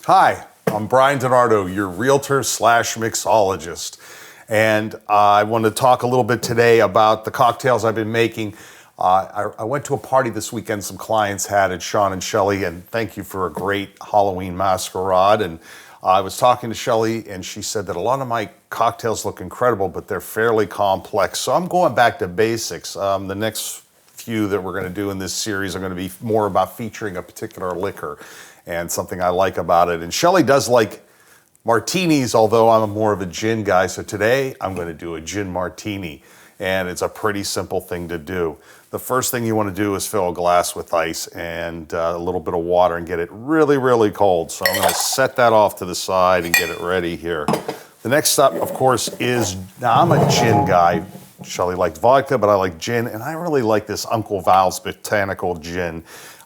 Hi, I'm Brian DiNardo, your realtor slash mixologist. And I want to talk a little bit today about the cocktails I've been making. I went to a party this weekend some clients had at Sean and Shelley, and thank you for a great Halloween masquerade. And I was talking to Shelley, and she said that a lot of my cocktails look incredible, but they're fairly complex. So I'm going back to basics. The next few that we're going to do in this series are going to be more about featuring a particular liquor and something I like about it. And Shelley does like martinis, although I'm more of a gin guy. So today I'm going to do a gin martini, and it's a pretty simple thing to do. The first thing you want to do is fill a glass with ice and a little bit of water and get it really, really cold. So I'm going to set that off to the side and get it ready here. The next step, of course, is, now I'm a gin guy. Shelley liked vodka, but I like gin, and I really like this Uncle Val's Botanical Gin.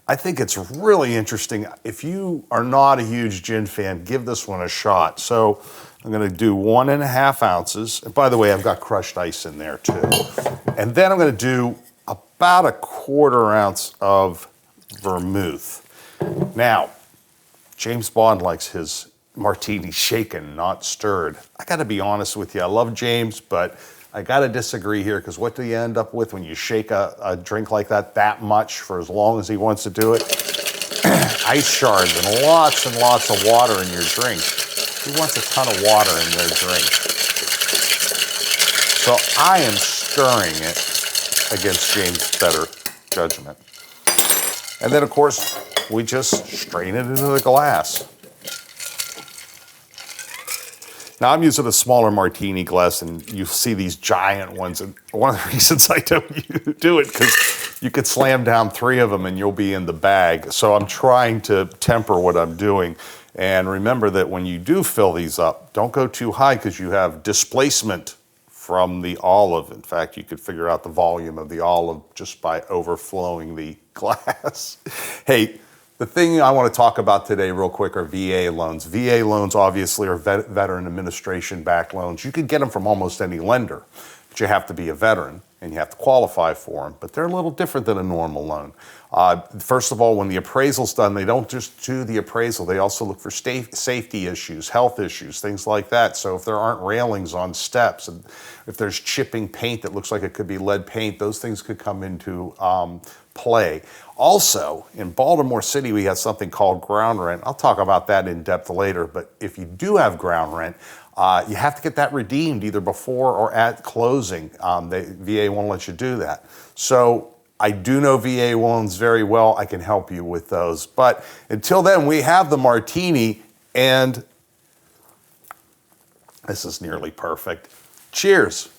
I think it's really interesting. If you are not a huge gin fan, give this one a shot. So I'm going to do 1.5 ounces. And by the way, I've got crushed ice in there too. And then I'm going to do about 1/4 ounce of vermouth. Now, James Bond likes his martini shaken, not stirred. I got to be honest with you. I love James, but I got to disagree here, because what do you end up with when you shake a drink like that much for as long as he wants to do it? Ice shards and lots of water in your drink. Who wants a ton of water in their drink? So I am stirring it against James' better judgment. And then, of course, we just strain it into the glass. Now, I'm using a smaller martini glass, and you see these giant ones. And one of the reasons I don't do it, because you could slam down 3 of them and you'll be in the bag. So I'm trying to temper what I'm doing. And remember that when you do fill these up, don't go too high, because you have displacement from the olive. In fact, you could figure out the volume of the olive just by overflowing the glass. Hey, the thing I want to talk about today real quick are VA loans. VA loans obviously are veteran administration backed loans. You can get them from almost any lender, but you have to be a veteran and you have to qualify for them. But they're a little different than a normal loan. First of all, when the appraisal's done, they don't just do the appraisal. They also look for safety issues, health issues, things like that. So if there aren't railings on steps, and if there's chipping paint that looks like it could be lead paint, those things could come into play. Also, in Baltimore City, we have something called ground rent. I'll talk about that in depth later, but if you do have ground rent, you have to get that redeemed either before or at closing. The VA won't let you do that. So I do know VA loans very well. I can help you with those. But until then, we have the martini, and this is nearly perfect. Cheers.